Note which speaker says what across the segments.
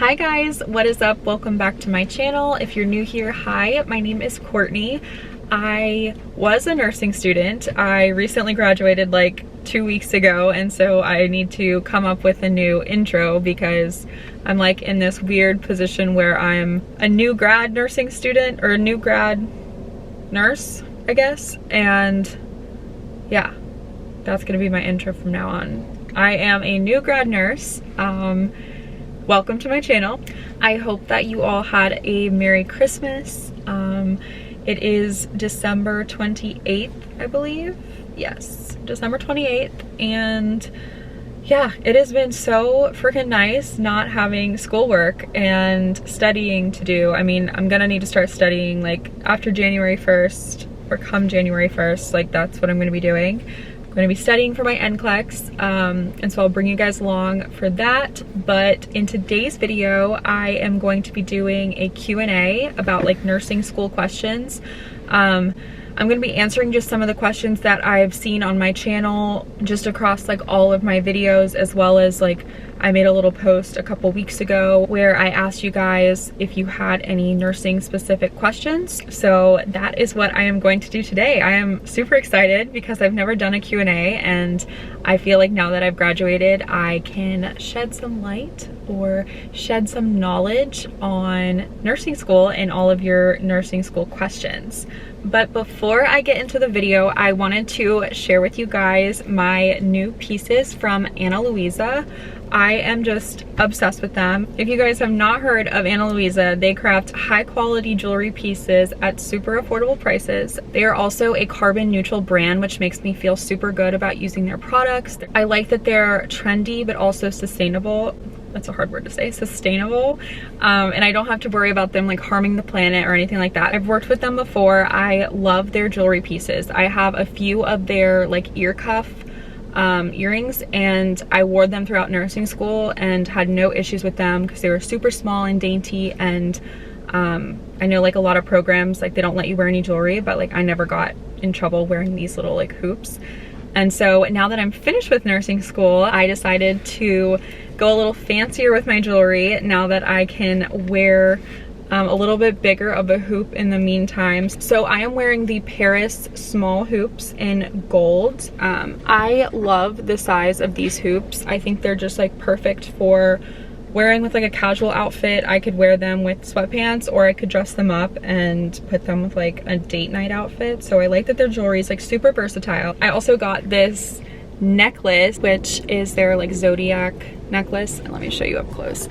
Speaker 1: Hi guys, what is up? Welcome back to my channel. If you're new here, hi, my name is Courtney. I was a nursing student. I recently graduated like 2 weeks ago, and so I need to come up with a new intro because I'm like in this weird position where I'm a new grad nursing student, or a new grad nurse, I guess. And yeah, that's gonna be my intro from now on. I am a new grad nurse. Welcome to my channel. I hope that you all had a Merry Christmas. It is December 28th, I believe. Yes, December 28th. And yeah, it has been so freaking nice not having schoolwork and studying to do. I mean, I'm gonna need to start studying like after January 1st or come January 1st. Like that's what I'm gonna be doing. I'm going to be studying for my NCLEX, and so I'll bring you guys along for that. But in today's video, I am going to be doing a Q&A about like nursing school questions. I'm going to be answering just some of the questions that I've seen on my channel just across like all of my videos, as well as like I made a little post a couple weeks ago where I asked you guys if you had any nursing specific questions. So that is what I am going to do today. I am super excited because I've never done a Q&A, and I feel like now that I've graduated, I can shed some light or shed some knowledge on nursing school and all of your nursing school questions. But before I get into the video, I wanted to share with you guys my new pieces from Ana Luisa. I am just obsessed with them. If you guys have not heard of Ana Luisa, they craft high quality jewelry pieces at super affordable prices. They are also a carbon neutral brand, which makes me feel super good about using their products. I like that they're trendy, but also sustainable. That's a hard word to say, sustainable. And I don't have to worry about them like harming the planet or anything like that. I've worked with them before. I love their jewelry pieces. I have a few of their like ear cuff earrings, and I wore them throughout nursing school and had no issues with them because they were super small and dainty. And I know like a lot of programs, like they don't let you wear any jewelry, but like I never got in trouble wearing these little like hoops. And so now that I'm finished with nursing school, I decided to go a little fancier with my jewelry now that I can wear a little bit bigger of a hoop in the meantime. So I am wearing the Paris small hoops in gold. I love the size of these hoops. I think they're just like perfect for wearing with like a casual outfit. I could wear them with sweatpants, or I could dress them up and put them with like a date night outfit. So I like that their jewelry is like super versatile. I also got this necklace, which is their like zodiac necklace, and let me show you up close.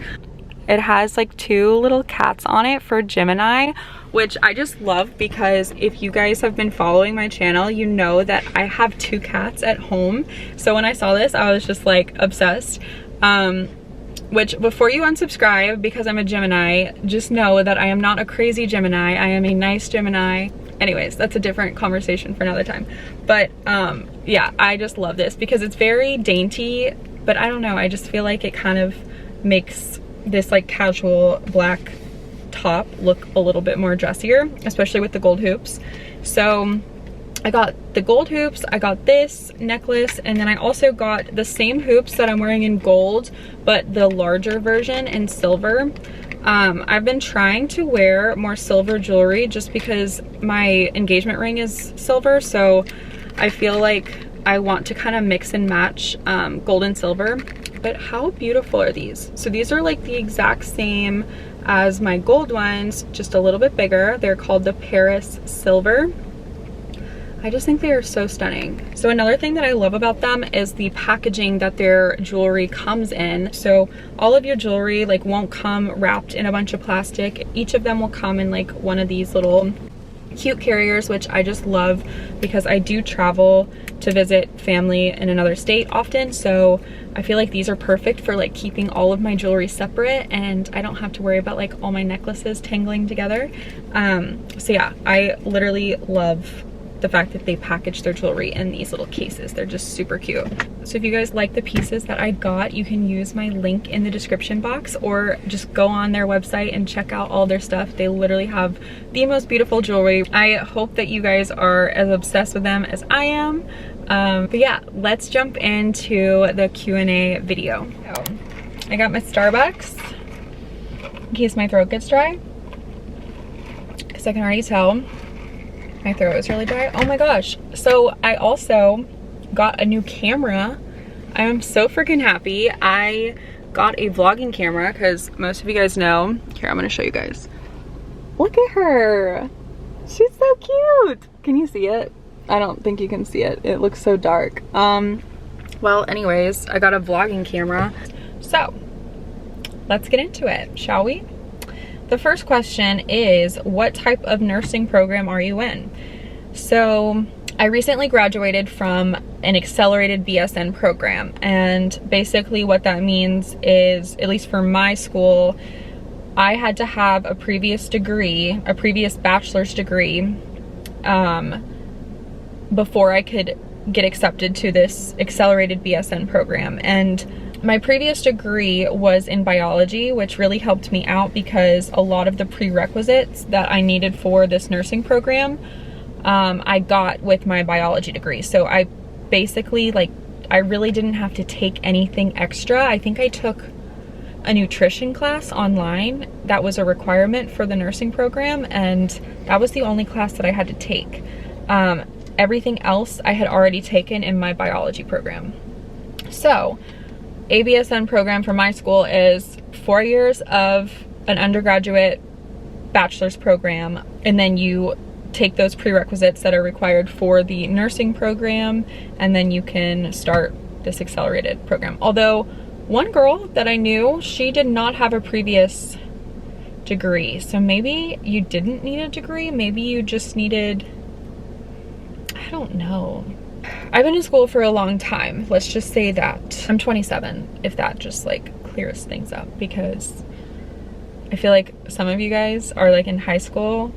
Speaker 1: It has like two little cats on it for Gemini, which I just love because if you guys have been following my channel, you know that I have two cats at home. So when I saw this, I was just like obsessed. Which, before you unsubscribe because I'm a Gemini, just know that I am not a crazy Gemini. I am a nice Gemini. Anyways, that's a different conversation for another time. But yeah, I just love this because it's very dainty, but I don't know, I just feel like it kind of makes this like casual black top look a little bit more dressier, especially with the gold hoops. So I got the gold hoops, I got this necklace, and then I also got the same hoops that I'm wearing in gold, but the larger version in silver. I've been trying to wear more silver jewelry just because my engagement ring is silver, so I feel like I want to kind of mix and match gold and silver. But how beautiful are these? So these are like the exact same as my gold ones, just a little bit bigger. They're called the Paris Silver. I just think they are so stunning. So another thing that I love about them is the packaging that their jewelry comes in. So all of your jewelry like won't come wrapped in a bunch of plastic. Each of them will come in like one of these little cute carriers, which I just love because I do travel to visit family in another state often. So I feel like these are perfect for like keeping all of my jewelry separate, and I don't have to worry about like all my necklaces tangling together. So yeah, I literally love the fact that they package their jewelry in these little cases. They're just super cute. So if you guys like the pieces that I got, you can use my link in the description box, or just go on their website and check out all their stuff. They literally have the most beautiful jewelry. I hope that you guys are as obsessed with them as I am. But yeah, let's jump into the Q&A video. So, I got my Starbucks. in case my throat gets dry, because I can already tell my throat is really dry. Oh my gosh. So I also got a new camera. I am so freaking happy. I got a vlogging camera because most of you guys know. Here, I'm gonna show you guys. Look at her. She's so cute. Can you see it? I don't think you can see it. It looks so dark. Well, anyways, I got a vlogging camera. So let's get into it, shall we? The first question is, what type of nursing program are you in? So I recently graduated from an accelerated BSN program, and basically what that means is, at least for my school, I had to have a previous degree, a previous bachelor's degree, before I could get accepted to this accelerated BSN program. And my previous degree was in biology, which really helped me out because a lot of the prerequisites that I needed for this nursing program, I got with my biology degree. So I basically, like, I really didn't have to take anything extra. I think I took a nutrition class online that was a requirement for the nursing program, and that was the only class that I had to take. Everything else I had already taken in my biology program. So ABSN program for my school is 4 years of an undergraduate bachelor's program, and then you take those prerequisites that are required for the nursing program, and then you can start this accelerated program. Although one girl that I knew, she did not have a previous degree, so maybe you didn't need a degree, maybe you just needed, I don't know. I've been in school for a long time, let's just say that. I'm 27, if that just like clears things up, because I feel like some of you guys are like in high school,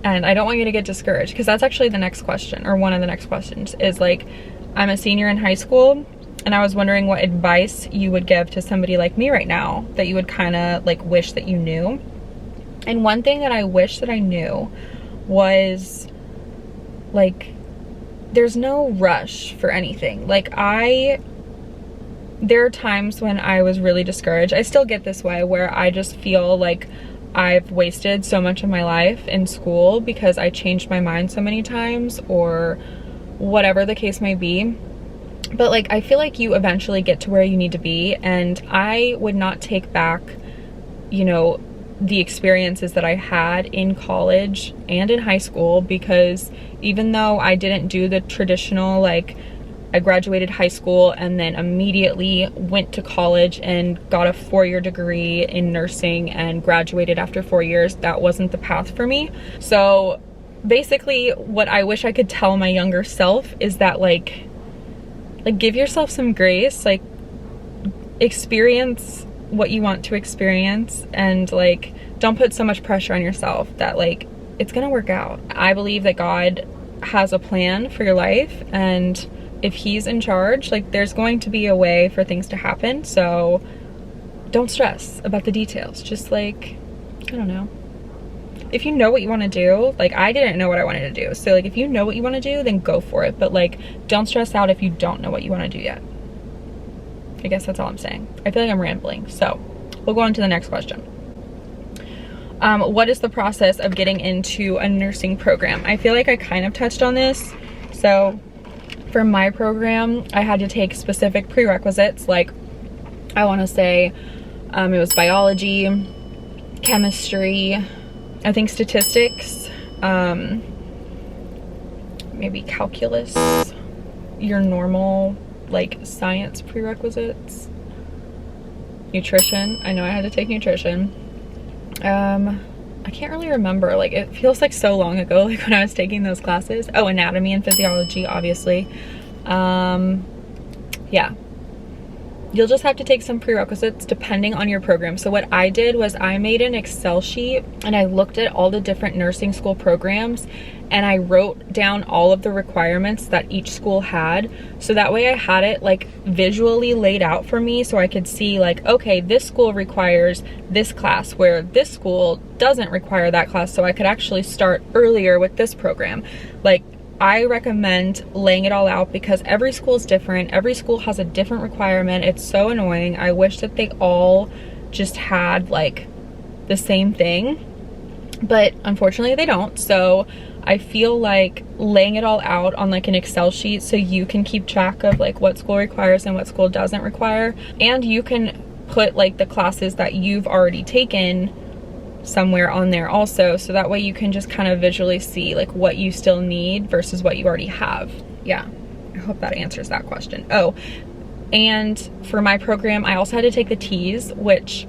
Speaker 1: and I don't want you to get discouraged, because that's actually the next question, or one of the next questions, is like, I'm a senior in high school, and I was wondering what advice you would give to somebody like me right now that you would kind of like wish that you knew. And one thing that I wish that I knew was, like, there's no rush for anything. Like, there are times when I was really discouraged. I still get this way, where I just feel like I've wasted so much of my life in school because I changed my mind so many times, or whatever the case may be. But like, I feel like you eventually get to where you need to be, and I would not take back, you know, the experiences that I had in college and in high school, because even though I didn't do the traditional, like, I graduated high school and then immediately went to college and got a 4-year degree in nursing and graduated after 4 years, that wasn't the path for me. So basically what I wish I could tell my younger self is that like give yourself some grace, like experience what you want to experience, and like don't put so much pressure on yourself that like it's gonna work out. I believe that God has a plan for your life, and if he's in charge, like there's going to be a way for things to happen. So don't stress about the details. Just like, I don't know, if you know what you want to do, like I didn't know what I wanted to do, so like if you know what you want to do, then go for it. But like, don't stress out if you don't know what you want to do yet. I guess that's all I'm saying. I feel like I'm rambling, so we'll go on to the next question. What is the process of getting into a nursing program? I feel like I kind of touched on this. So for my program, I had to take specific prerequisites, like I want to say it was biology, chemistry, I think statistics, maybe calculus, your normal like science prerequisites, nutrition. I know I had to take nutrition. I can't really remember, like it feels like so long ago, like when I was taking those classes. Oh, anatomy and physiology, obviously. Yeah. You'll just have to take some prerequisites depending on your program. So what I did was I made an Excel sheet and I looked at all the different nursing school programs, and I wrote down all of the requirements that each school had. So that way I had it like visually laid out for me, so I could see like, okay, this school requires this class, where this school doesn't require that class. So I could actually start earlier with this program. Like, I recommend laying it all out, because every school is different. Every school has a different requirement. It's so annoying. I wish that they all just had like the same thing, but unfortunately they don't. So I feel like laying it all out on like an Excel sheet so you can keep track of like what school requires and what school doesn't require, and you can put like the classes that you've already taken somewhere on there also, so that way you can just kind of visually see like what you still need versus what you already have. Yeah, I hope that answers that question. Oh, and for my program I also had to take the T's, which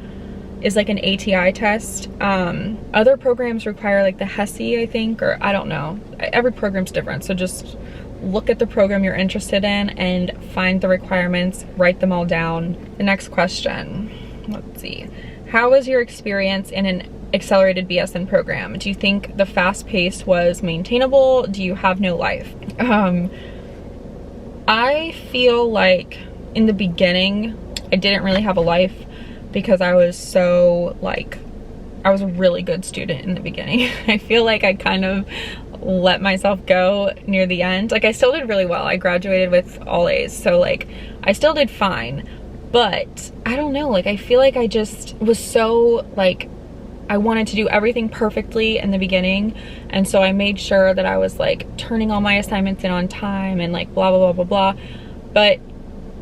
Speaker 1: is like an ATI test. Other programs require like the HESI, I think, or I don't know. Every program's different, so just look at the program you're interested in and find the requirements, write them all down. The next question, let's see. How was your experience in an accelerated BSN program? Do you think the fast pace was maintainable? Do you have no life? I feel like in the beginning, I didn't really have a life because I was so like, I was a really good student in the beginning. I feel like I kind of let myself go near the end. Like I still did really well. I graduated with all A's, so like I still did fine, but I don't know, like I feel like I just was so like, I wanted to do everything perfectly in the beginning, and so I made sure that I was like turning all my assignments in on time and like blah blah blah blah blah. But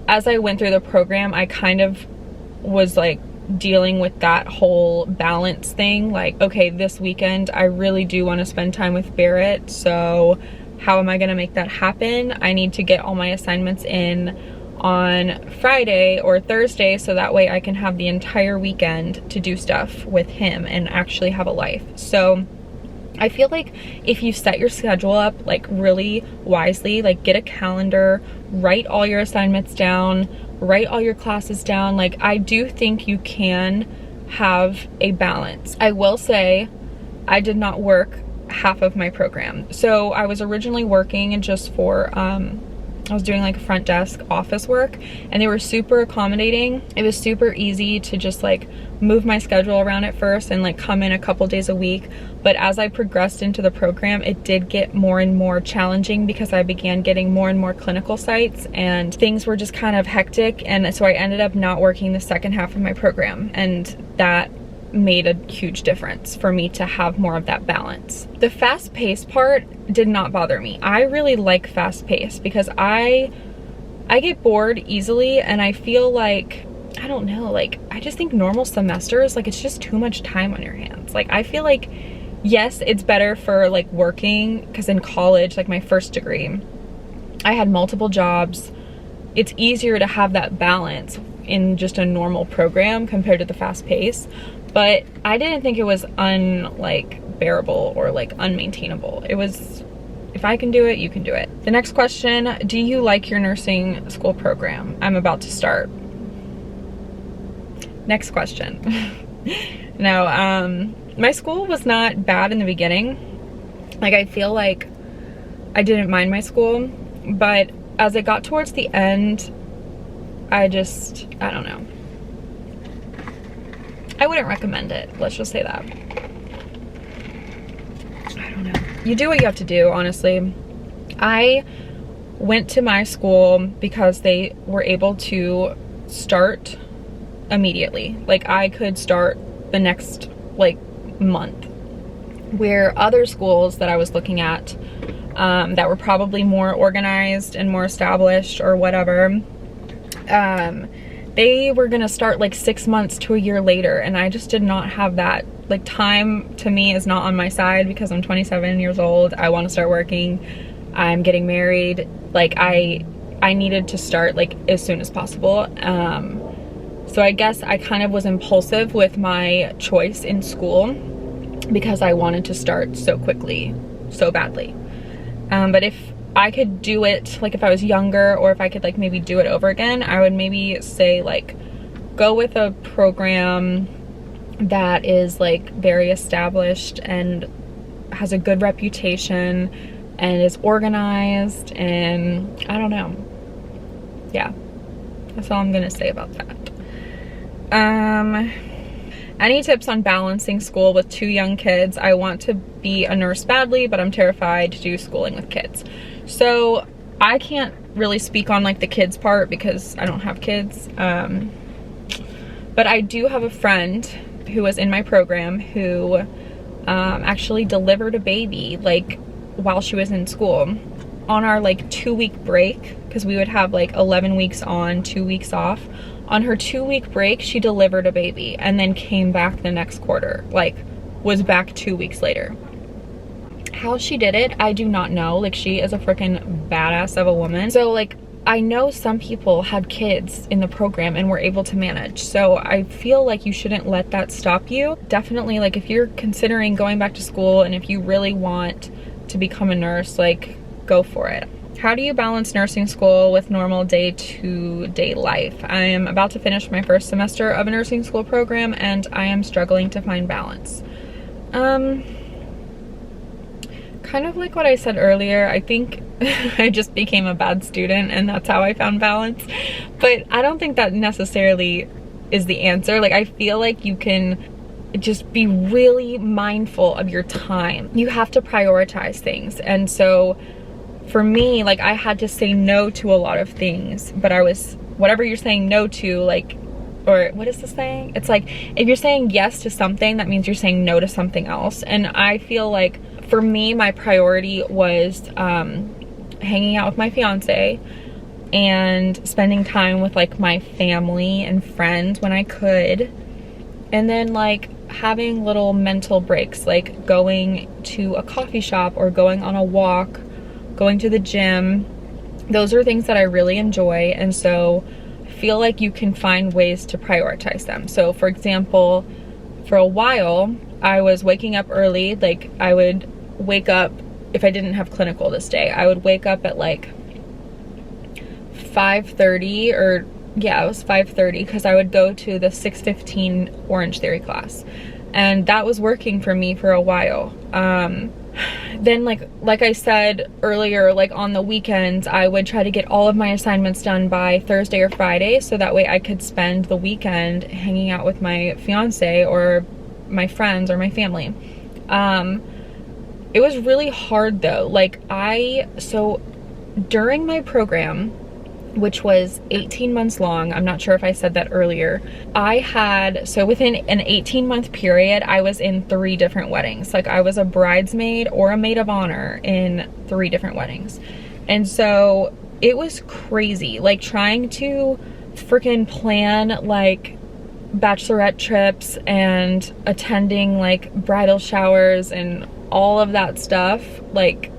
Speaker 1: as I went through the program, I kind of was like dealing with that whole balance thing, like, okay, this weekend I really do want to spend time with Barrett, so how am I going to make that happen? I need to get all my assignments in on Friday or Thursday so that way I can have the entire weekend to do stuff with him and actually have a life. So I feel like if you set your schedule up like really wisely, like get a calendar, write all your assignments down, write all your classes down, like I do think you can have a balance. I will say I did not work half of my program. So I was originally working just for I was doing like front desk office work, and they were super accommodating. It was super easy to just like move my schedule around at first and like come in a couple days a week. But as I progressed into the program, it did get more and more challenging because I began getting more and more clinical sites and things were just kind of hectic. And so I ended up not working the second half of my program, and that made a huge difference for me to have more of that balance. The fast paced part did not bother me. I really like fast paced because I get bored easily, and I feel like, I don't know, like I just think normal semesters, like it's just too much time on your hands. Like I feel like, yes, it's better for like working, because in college, like my first degree, I had multiple jobs. It's easier to have that balance in just a normal program compared to the fast pace. But I didn't think it was bearable or like unmaintainable. It was, if I can do it, you can do it. The next question, do you like your nursing school program? I'm about to start. Next question. No, my school was not bad in the beginning. Like I feel like I didn't mind my school, but as it got towards the end, I don't know. I wouldn't recommend it. Let's just say that. I don't know. You do what you have to do, honestly. I went to my school because they were able to start immediately. Like I could start the next like month, where other schools that I was looking at that were probably more organized and more established or whatever, they were gonna start like 6 months to a year later, and I just did not have that. Like time to me is not on my side because I'm 27 years old. I want to start working. I'm getting married. Like I needed to start like as soon as possible. So I guess I kind of was impulsive with my choice in school because I wanted to start so quickly, so badly. But if I could do it, like if I was younger, or if I could like maybe do it over again, I would maybe say like go with a program that is like very established and has a good reputation and is organized, and I don't know. Yeah, that's all I'm gonna say about that. Any tips on balancing school with 2 young kids? I want to be a nurse badly, but I'm terrified to do schooling with kids. So I can't really speak on like the kids part because I don't have kids. But I do have a friend who was in my program who actually delivered a baby like while she was in school on our like 2-week break, because we would have like 11 weeks on, 2 weeks off. On her 2-week break, she delivered a baby and then came back the next quarter, like was back 2 weeks later. How she did it, I do not know. Like, she is a freaking badass of a woman. So like, I know some people had kids in the program and were able to manage. So I feel like you shouldn't let that stop you. Definitely, like, if you're considering going back to school and if you really want to become a nurse, like, go for it. How do you balance nursing school with normal day-to-day life? I am about to finish my first semester of a nursing school program and I am struggling to find balance. Kind of like what I said earlier, I think I just became a bad student and that's how I found balance. But I don't think that necessarily is the answer. Like, I feel like you can just be really mindful of your time. You have to prioritize things. And so for me, like, I had to say no to a lot of things, but whatever you're saying no to, like, or what is the saying? It's like, if you're saying yes to something, that means you're saying no to something else. And I feel like for me, my priority was hanging out with my fiance and spending time with like my family and friends when I could. And then like having little mental breaks, like going to a coffee shop or going on a walk, going to the gym. Those are things that I really enjoy. And so I feel like you can find ways to prioritize them. So for example, for a while, I was waking up early. Like, I would wake up, if I didn't have clinical this day, I would wake up at like 5:30, or yeah, it was 5:30, because I would go to the 6:15 Orange Theory class, and that was working for me for a while. Then like I said earlier, like on the weekends, I would try to get all of my assignments done by Thursday or Friday, so that way I could spend the weekend hanging out with my fiance or my friends or my family. It was really hard though. Like, so during my program, which was 18 months long, I'm not sure if I said that earlier, so within an 18-month period, I was in 3 different weddings. Like, I was a bridesmaid or a maid of honor in 3 different weddings. And so it was crazy, like trying to freaking plan like bachelorette trips and attending like bridal showers and all of that stuff. Like,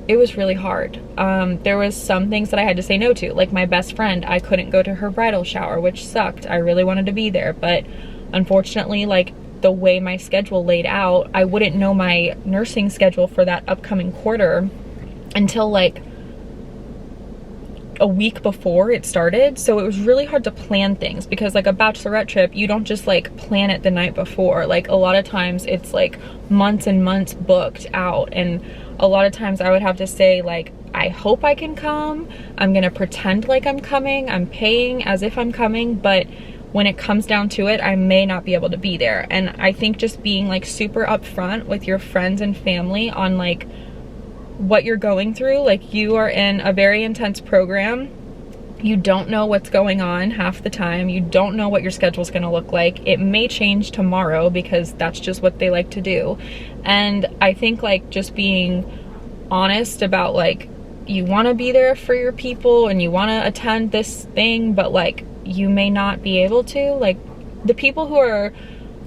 Speaker 1: it was really hard. There was some things that I had to say no to, like my best friend. I couldn't go to her bridal shower, which sucked. I really wanted to be there, but unfortunately, like, the way my schedule laid out, I wouldn't know my nursing schedule for that upcoming quarter until like a week before it started. So it was really hard to plan things, because like a bachelorette trip, you don't just like plan it the night before. Like, a lot of times it's like months and months booked out, and a lot of times I would have to say like, I hope I can come, I'm gonna pretend like I'm coming, I'm paying as if I'm coming, but when it comes down to it, I may not be able to be there. And I think just being like super upfront with your friends and family on like what you're going through, like, you are in a very intense program, you don't know what's going on half the time, you don't know what your schedule's gonna look like. It may change tomorrow, because that's just what they like to do. And I think like just being honest about like, you want to be there for your people and you want to attend this thing, but like, you may not be able to. Like, the people who are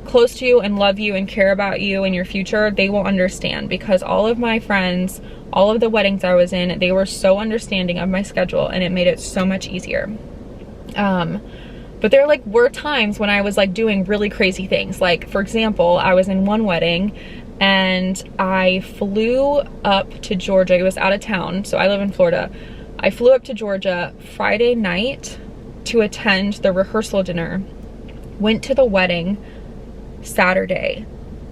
Speaker 1: close to you and love you and care about you and your future, they will understand, because all of my friends, all of the weddings I was in, they were so understanding of my schedule, and it made it so much easier. But there like were times when I was like doing really crazy things. Like, for example, I was in one wedding and I flew up to Georgia. It was out of town, so I live in Florida. I flew up to Georgia Friday night to attend the rehearsal dinner, went to the wedding Saturday,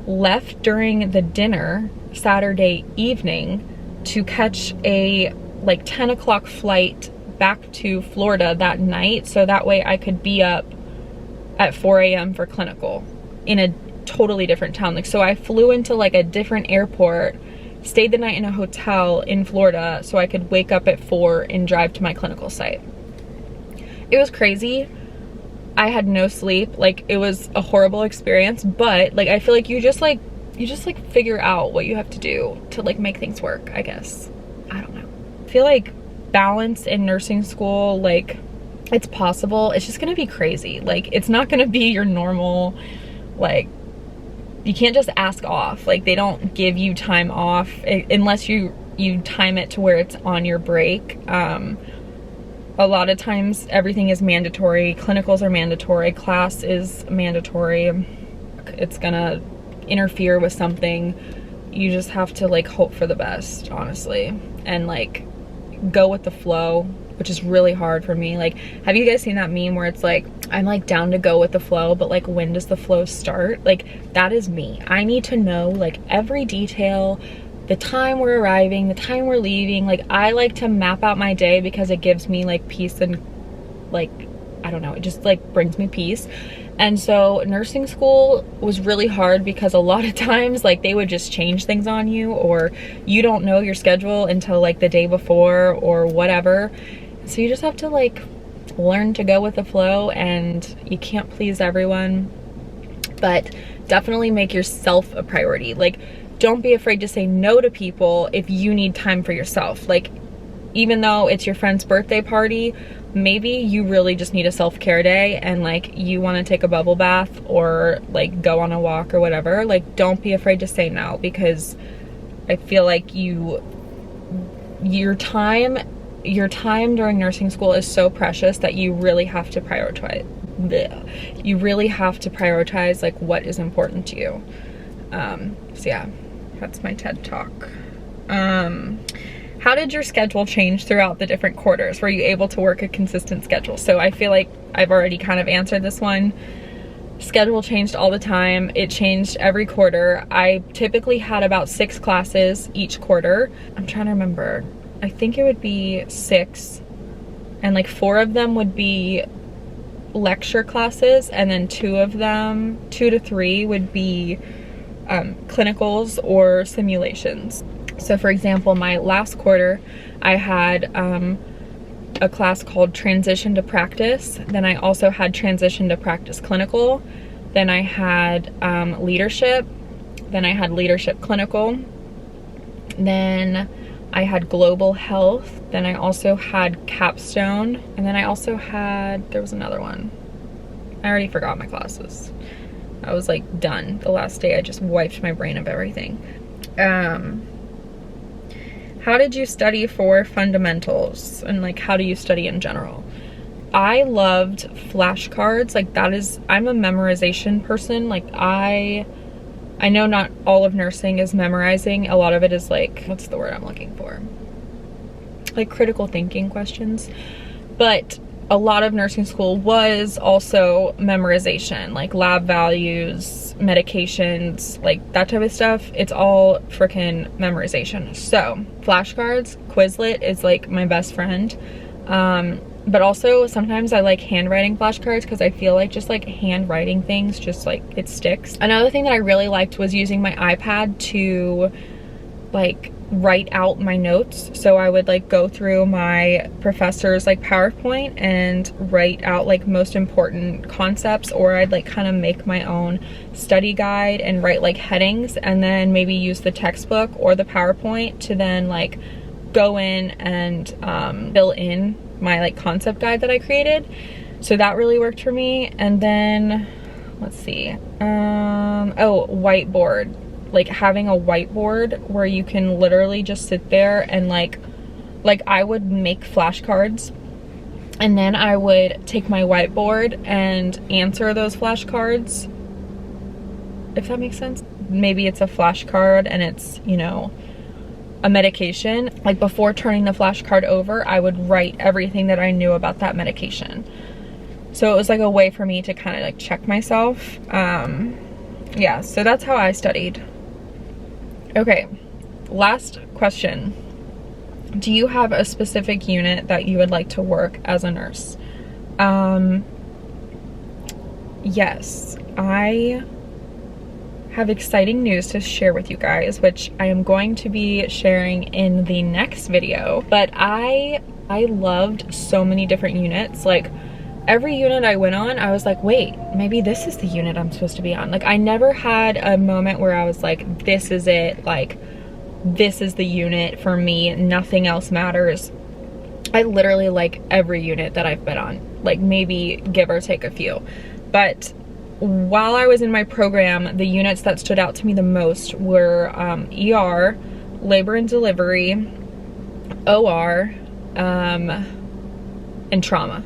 Speaker 1: left during the dinner Saturday evening to catch a like 10 o'clock flight back to Florida that night, so that way I could be up at 4 a.m. for clinical in a totally different town. Like, so I flew into like a different airport, stayed the night in a hotel in Florida so I could wake up at 4 and drive to my clinical site. It was crazy, I had no sleep. Like, it was a horrible experience, but like I feel like you just like figure out what you have to do to like make things work, I guess. I don't know. I feel like balance in nursing school, like, it's possible. It's just gonna be crazy. Like, it's not gonna be your normal, like, you can't just ask off. Like, they don't give you time off unless you time it to where it's on your break. A lot of times everything is mandatory. Clinicals are mandatory. Class is mandatory. It's gonna interfere with something. You just have to like hope for the best, honestly, and like go with the flow, which is really hard for me. Like, have you guys seen that meme where it's like, I'm like down to go with the flow, but like, when does the flow start? Like, that is me. I need to know like every detail, the time we're arriving, the time we're leaving. Like, I like to map out my day because it gives me like peace and like, I don't know, it just like brings me peace. And so nursing school was really hard because a lot of times like they would just change things on you, or you don't know your schedule until like the day before or whatever. So you just have to like learn to go with the flow, and you can't please everyone, but definitely make yourself a priority. Like, don't be afraid to say no to people if you need time for yourself. Like, even though it's your friend's birthday party, maybe you really just need a self-care day and like you want to take a bubble bath or like go on a walk or whatever. Like, don't be afraid to say no, because I feel like your time during nursing school is so precious that you really have to prioritize. You really have to prioritize like what is important to you. So yeah, that's my TED Talk. How did your schedule change throughout the different quarters? Were you able to work a consistent schedule? So I feel like I've already kind of answered this one. Schedule changed all the time. It changed every quarter. I typically had about 6 classes each quarter. I'm trying to remember. I think it would be 6, and like 4 of them would be lecture classes, and then 2 to 3 would be clinicals or simulations. So for example, my last quarter, I had a class called Transition to Practice. Then I also had Transition to Practice Clinical. Then I had Leadership. Then I had Leadership Clinical. Then I had Global Health. Then I also had Capstone. And then I also had, there was another one. I already forgot my classes. I was like done. The last day I just wiped my brain of everything. How did you study for fundamentals, and like how do you study in general? I loved flashcards. Like, that is, I'm a memorization person. Like, I know not all of nursing is memorizing. A lot of it is like, what's the word I'm looking for? Like critical thinking questions. But a lot of nursing school was also memorization, like lab values, medications, like that type of stuff. It's all freaking memorization. So flashcards, Quizlet is like my best friend. But also sometimes I like handwriting flashcards because I feel like just like handwriting things, just like it sticks. Another thing that I really liked was using my iPad to like write out my notes. So I would like go through my professor's like PowerPoint and write out like most important concepts, or I'd like kind of make my own study guide and write like headings, and then maybe use the textbook or the PowerPoint to then like go in and fill in my like concept guide that I created. So that really worked for me. And then let's see, whiteboard. Like having a whiteboard where you can literally just sit there and like I would make flashcards, and then I would take my whiteboard and answer those flashcards, if that makes sense. Maybe it's a flashcard and it's, you know, a medication. Like before turning the flashcard over, I would write everything that I knew about that medication. So it was like a way for me to kind of like check myself. Yeah, so that's how I studied. Okay, last question. Do you have a specific unit that you would like to work as a nurse? Yes, I have exciting news to share with you guys, which I am going to be sharing in the next video. But I loved so many different units. Like, every unit I went on, I was like, wait, maybe this is the unit I'm supposed to be on. Like, I never had a moment where I was like, this is it, like, this is the unit for me, nothing else matters. I literally like every unit that I've been on, like maybe give or take a few. But while I was in my program, the units that stood out to me the most were ER, labor and delivery, OR, and trauma.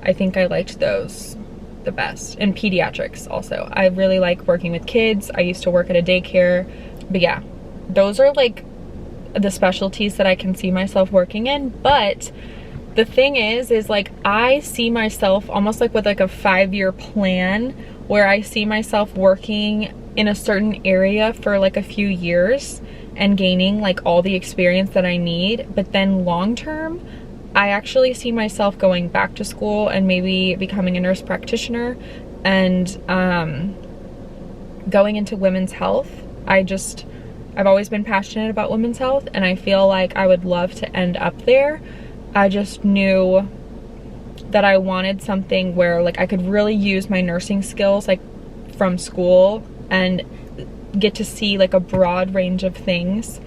Speaker 1: I think I liked those the best. And pediatrics also. I really like working with kids. I used to work at a daycare. But yeah, those are like the specialties that I can see myself working in. But the thing is like I see myself almost like with like a 5-year plan where I see myself working in a certain area for like a few years and gaining like all the experience that I need. But then long term, I actually see myself going back to school and maybe becoming a nurse practitioner and going into women's health. I've always been passionate about women's health, and I feel like I would love to end up there. I just knew that I wanted something where like I could really use my nursing skills like from school and get to see like a broad range of things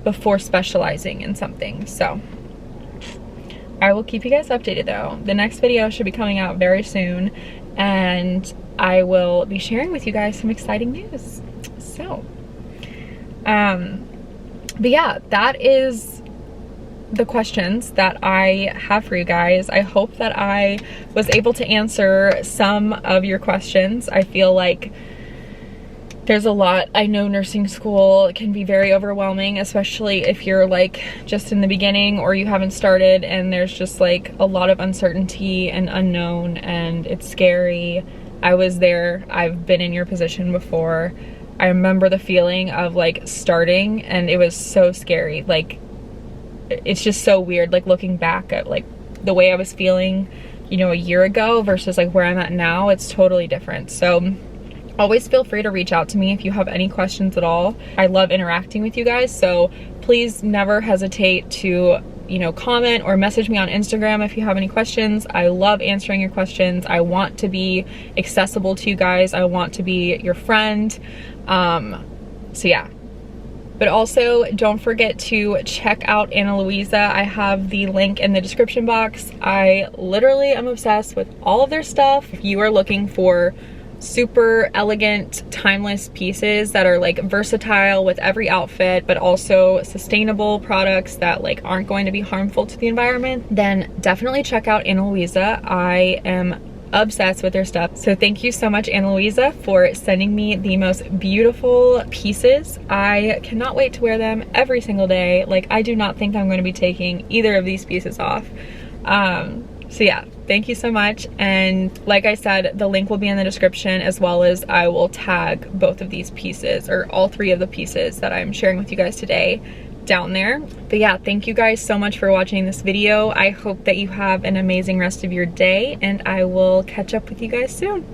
Speaker 1: before specializing in something. So I will keep you guys updated though. The next video should be coming out very soon, and I will be sharing with you guys some exciting news. So but yeah, that is the questions that I have for you guys. I hope that I was able to answer some of your questions. I feel like there's a lot. I know nursing school can be very overwhelming, especially if you're like just in the beginning or you haven't started, and there's just like a lot of uncertainty and unknown, and it's scary. I was there. I've been in your position before. I remember the feeling of like starting, and it was so scary. Like, it's just so weird, like looking back at like the way I was feeling, you know, a year ago versus like where I'm at now. It's totally different. So always feel free to reach out to me if you have any questions at all. I love interacting with you guys, so please never hesitate to, you know, comment or message me on Instagram if you have any questions. I love answering your questions. I want to be accessible to you guys. I want to be your friend. So yeah. But also don't forget to check out Ana Luisa. I have the link in the description box. I literally am obsessed with all of their stuff. If you are looking for super elegant, timeless pieces that are like versatile with every outfit, but also sustainable products that like aren't going to be harmful to the environment, then definitely check out Ana Luisa. I am obsessed with their stuff. So thank you so much, Ana Luisa, for sending me the most beautiful pieces. I cannot wait to wear them every single day. Like, I do not think I'm going to be taking either of these pieces off. So yeah, thank you so much. And like I said, the link will be in the description, as well as I will tag both of these pieces, or all 3 of the pieces that I'm sharing with you guys today, down there. But yeah, thank you guys so much for watching this video. I hope that you have an amazing rest of your day, and I will catch up with you guys soon.